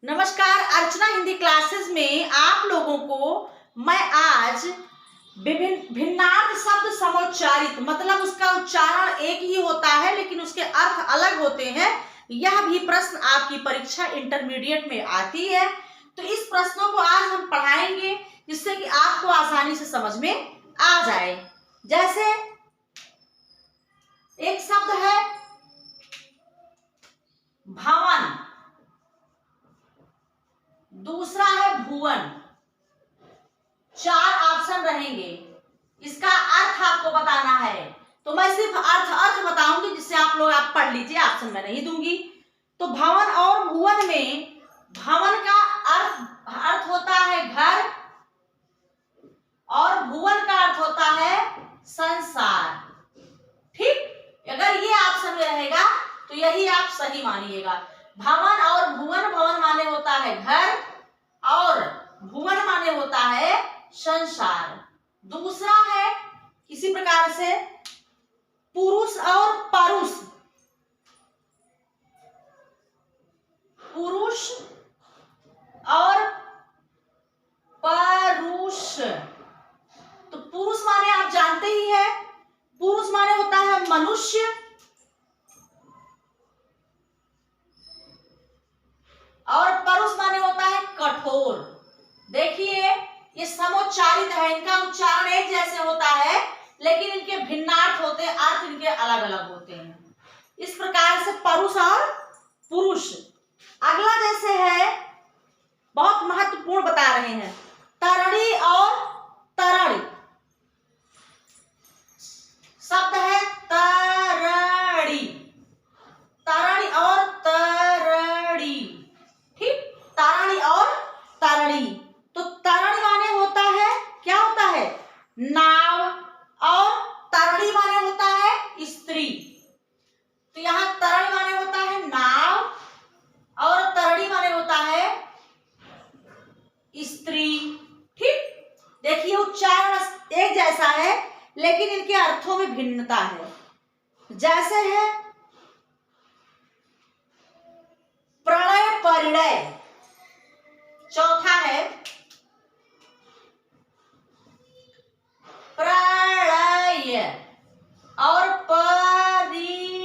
नमस्कार। अर्चना हिंदी क्लासेस में आप लोगों को मैं आज विभिन्न भिन्नार्थ शब्द समोच्चारित मतलब उसका उच्चारण एक ही होता है लेकिन उसके अर्थ अलग होते हैं। यह भी प्रश्न आपकी परीक्षा इंटरमीडिएट में आती है, तो इस प्रश्नों को आज हम पढ़ाएंगे जिससे कि आपको आसानी से समझ में आ जाए। जैसे एक शब्द है भवन, दूसरा है भुवन। चार ऑप्शन रहेंगे, इसका अर्थ आपको बताना है। तो मैं सिर्फ अर्थ बताऊंगी जिससे आप पढ़ लीजिए, ऑप्शन मैं नहीं दूंगी। तो भवन और भुवन में भवन का अर्थ होता है घर और भुवन का अर्थ होता है संसार। ठीक, अगर ये ऑप्शन में रहेगा तो यही आप सही मानिएगा। भवन और भुवन, भवन माने होता है घर और भुवन माने होता है संसार। दूसरा है इसी प्रकार से पुरुष और परुष। पुरुष और परुष, तो पुरुष माने आप जानते ही है, पुरुष माने होता है मनुष्य और परुष माने होता है कठोर। देखिए ये समोच्चारित है, इनका उच्चारण एक जैसे होता है लेकिन इनके भिन्नार्थ होते हैं, अर्थ इनके अलग अलग होते हैं। इस प्रकार से परुष और पुरुष। अगला जैसे है, बहुत महत्वपूर्ण बता रहे हैं, तरणी और तरण। शब्द है तरणी, तरणी और तरणी। ठीक, तरणी और तरणी। तो तरण माने होता है, क्या होता है, नाव, और तरणी माने होता है स्त्री। तो यहां तरण माने होता है नाव और तरणी माने होता है स्त्री। ठीक, देखिए उच्चारण एक जैसा है लेकिन इनके अर्थों में भिन्नता है। जैसे है प्रलय परिणय। चौथा है प्रलय और परिणय।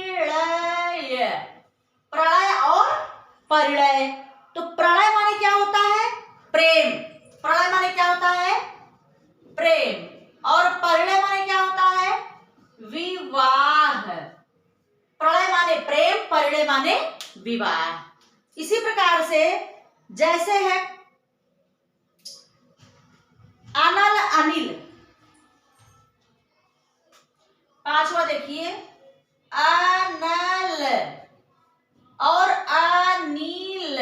प्रलय और परिणय, तो प्रलय माने क्या होता है, प्रेम। प्रलय माने क्या होता है, प्रेम, और परिणय माने क्या होता है, विवाह। प्रलय माने प्रेम, परिणय माने विवाह। इसी प्रकार से जैसे है अनल अनिल। पांचवा देखिए अनल और अनिल।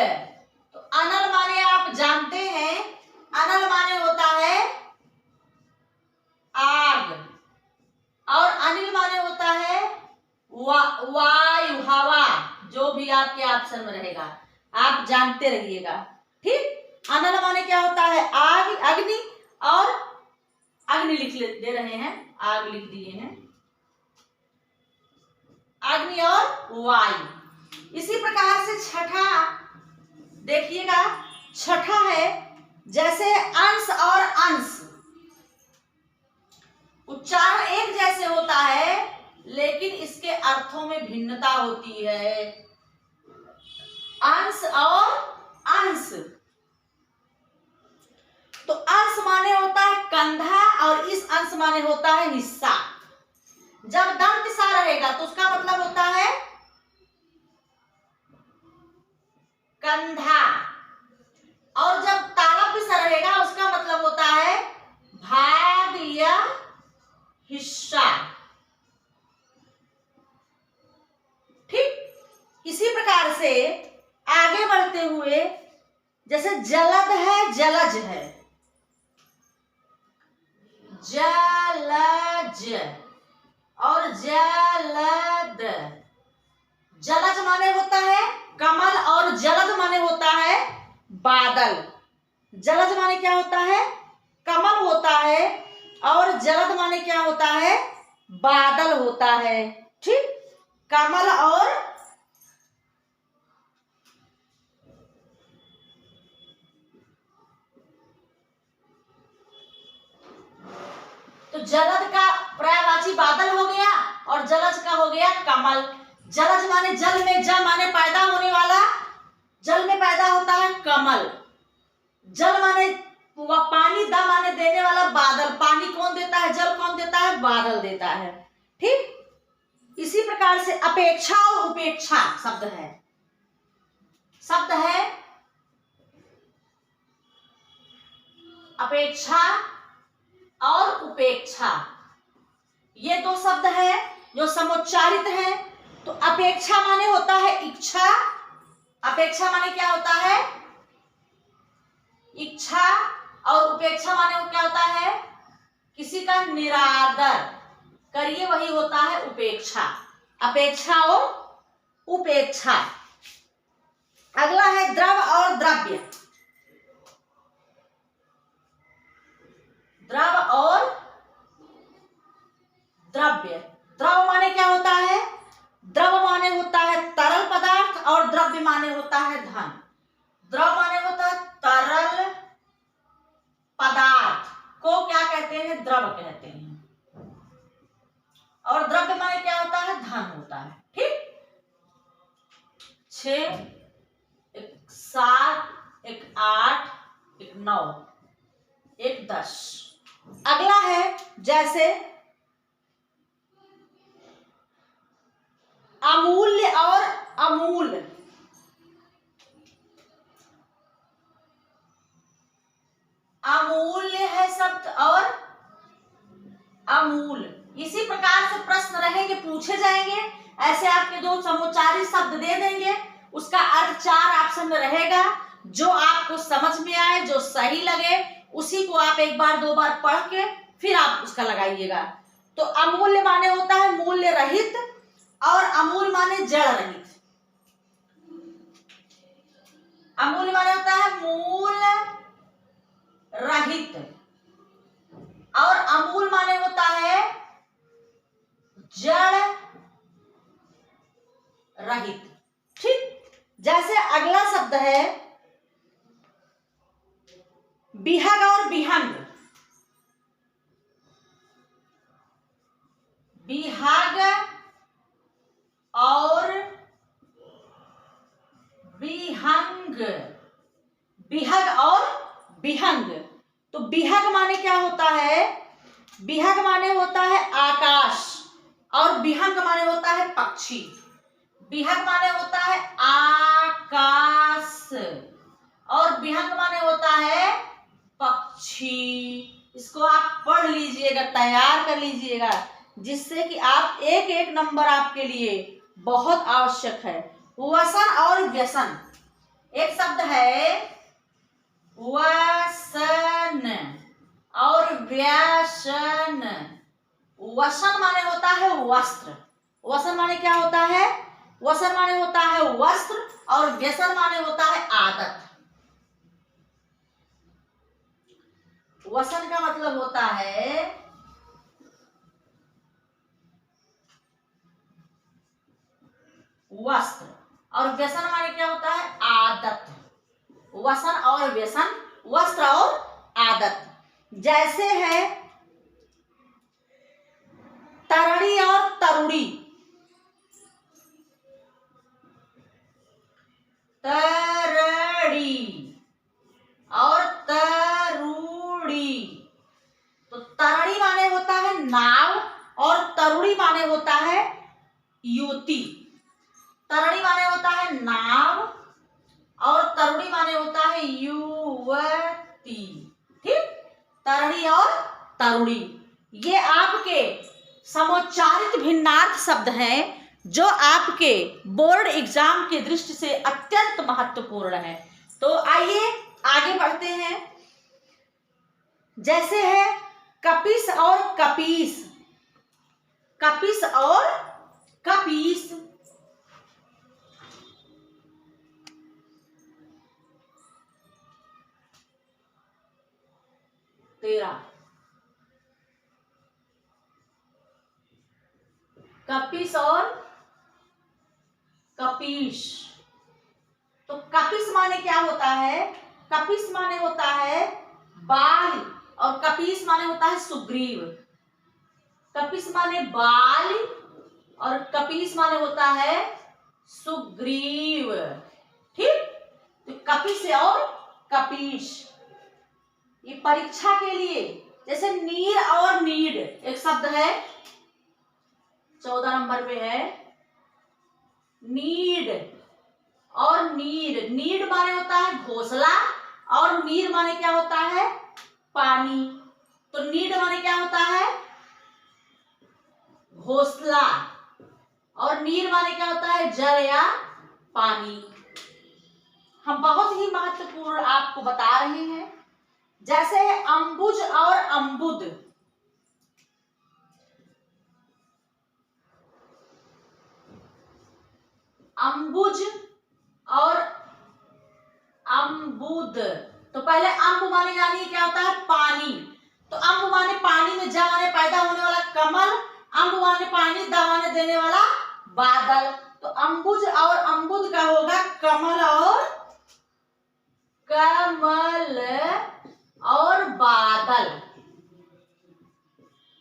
तो अनल माने आप जानते हैं, अनल माने होता है आग और अनिल माने होता है वायु, हवा। जो भी आपके ऑप्शन में रहेगा आप जानते रहिएगा। ठीक, अनल माने क्या होता है, आग, अग्नि, और अग्नि दे रहे हैं, आग लिख दिए हैं, अग्नि और वायु। इसी प्रकार से छठा देखिएगा, छठा है जैसे अंश और अंश। उच्चारण एक जैसे होता है लेकिन इसके अर्थों में भिन्नता होती है। अंश और अंश, तो अंश माने होता है कंधा और इस अंश माने होता है हिस्सा। जब दंत सा रहेगा तो उसका मतलब होता है कंधा, और जब ताला पिसा रहेगा उसका मतलब होता है भाग या हिस्सा। ठीक, इसी प्रकार से आगे बढ़ते हुए जैसे जलद है, जलज है। जलज और जलद। जलज माने होता है कमल और जलद माने होता है बादल। जलज माने क्या होता है, कमल होता है, और जलद माने क्या होता है, बादल होता है। ठीक, कमल और जलद का पर्यायवाची बादल हो गया और जलज का हो गया कमल। जलज माने जल में, ज माने पैदा होने वाला, जल में पैदा होता है कमल। जल माने पानी, द माने देने वाला, बादल। पानी कौन देता है? जल कौन देता है? बादल देता है। ठीक, इसी प्रकार से अपेक्षा और उपेक्षा शब्द है, शब्द है अपेक्षा और उपेक्षा। ये दो शब्द है जो समुच्चारित है। तो अपेक्षा माने होता है इच्छा, अपेक्षा माने क्या होता है? इच्छा। और उपेक्षा माने वो क्या होता है? किसी का निरादर करिए, वही होता है उपेक्षा। अपेक्षा और उपेक्षा। अगला है द्रव और द्रव्य। द्रव और द्रव्य। द्रव माने क्या होता है? द्रव माने होता है तरल पदार्थ और द्रव्य माने होता है धन। द्रव माने होता है तरल पदार्थ को क्या कहते हैं? द्रव कहते हैं। और द्रव्य माने क्या होता है? धन होता है। ठीक, 6, 1 7, 1 8, 1 9, 1 10। अगला है जैसे अमूल्य और अमूल। अमूल्य है शब्द और अमूल। इसी प्रकार से प्रश्न रहेंगे, पूछे जाएंगे। ऐसे आपके दो समुच्चारित शब्द दे देंगे, उसका अर्थ 4 ऑप्शन में रहेगा। जो आपको समझ में आए, जो सही लगे, उसी को आप एक बार 2 बार पढ़ के फिर आप उसका लगाइएगा। तो अमूल्य माने होता है मूल्य रहित और अमूल माने जड़ रहित। अमूल्य माने होता है मूल रहित और अमूल माने होता है जड़ रहित। ठीक, जैसे अगला शब्द है बिहग और बिहंग। बिहग और बिहंग। बिहग और बिहंग। तो बिहग माने क्या होता है? बिहग माने होता है आकाश और बिहंग माने होता है पक्षी। बिहग माने होता है आकाश और बिहंग माने होता है पक्षी। इसको आप पढ़ लीजिएगा, तैयार कर लीजिएगा, जिससे कि आप एक एक नंबर आपके लिए बहुत आवश्यक है। वसन और व्यसन। एक शब्द है वसन और व्यसन। वसन माने होता है वस्त्र। वसन माने क्या होता है? वसन माने होता है वस्त्र और व्यसन माने होता है आदत। वसन का मतलब होता है वस्त्र और व्यसन माने क्या होता है? आदत। वसन और व्यसन, वस्त्र और आदत। जैसे है तरणी और तरुणी। तरणी और तरुणी। तो तरणी माने होता है नाव और तरुणी माने होता है युवती। तरणी माने होता है नाव और तरुणी माने होता है युवती। ठीक, तरणी और तरुणी ये आपके समुच्चारित भिन्नार्थ शब्द हैं जो आपके बोर्ड एग्जाम की दृष्टि से अत्यंत महत्वपूर्ण है। तो आइए आगे बढ़ते हैं। जैसे है कपिस और कपीस। कपिस और कपीस। कपिस और कपीश। तो कपिस माने क्या होता है? कपिस माने होता है बाल और कपीस माने होता है सुग्रीव। कपिस माने बाल और कपिस माने होता है सुग्रीव। ठीक, तो कपिस और कपीश, ये परीक्षा के लिए, जैसे नीर और नीड एक शब्द है, 14 नंबर पे है नीड और नीड। नीड माने होता है घोंसला और नीर माने क्या होता है पानी। तो नीड माने क्या होता है घोंसला और नीर माने क्या होता है जल या पानी। हम बहुत ही महत्वपूर्ण आपको बता रहे हैं, जैसे है अंबुज और अंबुद। अंबुज और अम्बुद, तो पहले अम्ब माने जानिए क्या होता है पानी। तो अम्ब माने पानी में ज माने पैदा होने वाला कमल, अम्ब माने पानी, द माने देने वाला बादल। तो अंबुज और अम्बुद का होगा कमल और बादल।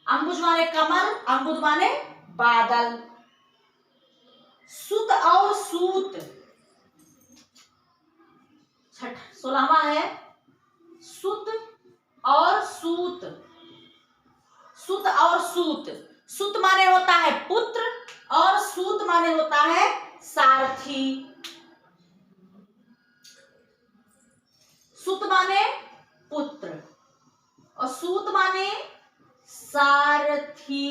अंबुज माने कमल, अम्बुद माने बादल। सुत और सूत, 16वां है सुत और सूत। सुत और सूत, सुत माने होता है पुत्र और सूत माने होता है सारथी। सुत माने पुत्र और सूत माने सारथी।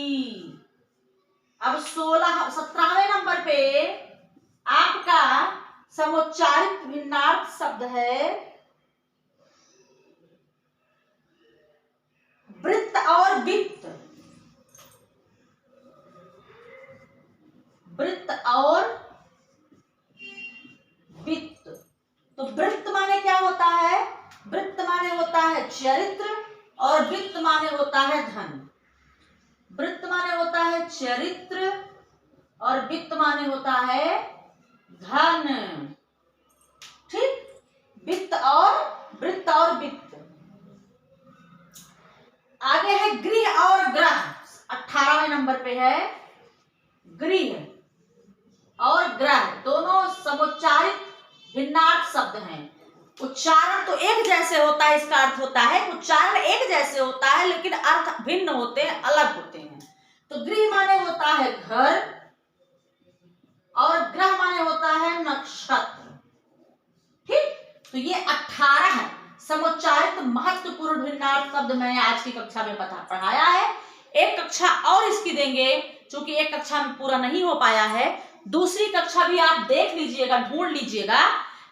अब 17वें नंबर पे आपका समुच्चारित भिन्नार्थ शब्द है वृत्त और वित्त। वृत्त और वित्त, तो वृत्त माने क्या होता है, वृत्त माने होता है चरित्र और वित्त माने होता है धन। वृत्त माने होता है चरित्र और वित्त माने होता है धन। ठीक, वित्त और वृत्त और वित्त। आगे है गृह और ग्रह, 18वें नंबर पे है गृह और ग्रह, दोनों समुच्चारित भिन्नार्थ शब्द हैं। उच्चारण तो एक जैसे होता है, इसका अर्थ होता है उच्चारण एक जैसे होता है लेकिन अर्थ भिन्न होते हैं, अलग होते हैं। तो गृह माने होता है घर और ग्रह माने होता है नक्षत्र। ठीक, तो ये 18 समुच्चारित महत्वपूर्ण भिन्नार्थ शब्द मैंने आज की कक्षा में पढ़ाया है। एक कक्षा और इसकी देंगे, क्योंकि एक कक्षा में पूरा नहीं हो पाया है। दूसरी कक्षा भी आप देख लीजिएगा, ढूंढ लीजिएगा।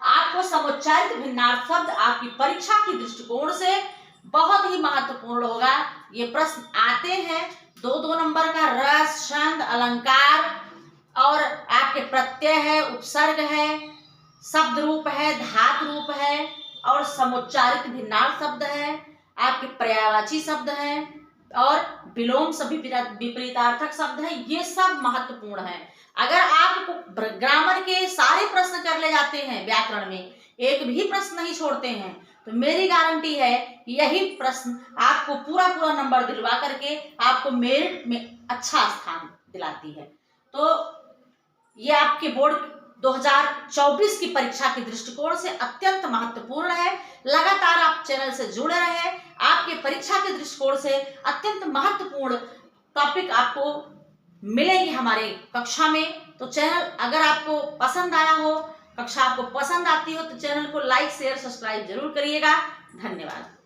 आपको समुच्चारित भिन्नार्थ शब्द आपकी परीक्षा की दृष्टिकोण से बहुत ही महत्वपूर्ण होगा। ये प्रश्न आते हैं 2-2 नंबर का, रस, छंद, अलंकार और आपके प्रत्यय है, उपसर्ग है, शब्द रूप है, धातु रूप है और समुच्चारित भिन्नार्थ शब्द है, आपके पर्यायवाची शब्द है और विलोम सभी विपरीतार्थक शब्द है। ये सब महत्वपूर्ण है। अगर आप ग्रामर के सारे प्रश्न कर ले जाते हैं, व्याकरण में एक भी प्रश्न नहीं छोड़ते हैं, तो मेरी गारंटी है यही प्रश्न आपको पूरा नंबर दिलवा करके आपको मेरिट में अच्छा स्थान दिलाती है। तो ये आपके बोर्ड 2024 की परीक्षा के दृष्टिकोण से अत्यंत महत्वपूर्ण है। लगातार आप चैनल से जुड़े रहें। आपके परीक्षा के दृष्टिकोण से अत्यंत महत्वपूर्ण टॉपिक आपको मिलेंगे हमारे कक्षा में। तो चैनल अगर आपको पसंद आया हो, कक्षा आपको पसंद आती हो, तो चैनल को लाइक, शेयर, सब्सक्राइब जरूर करिएगा। धन्यवाद।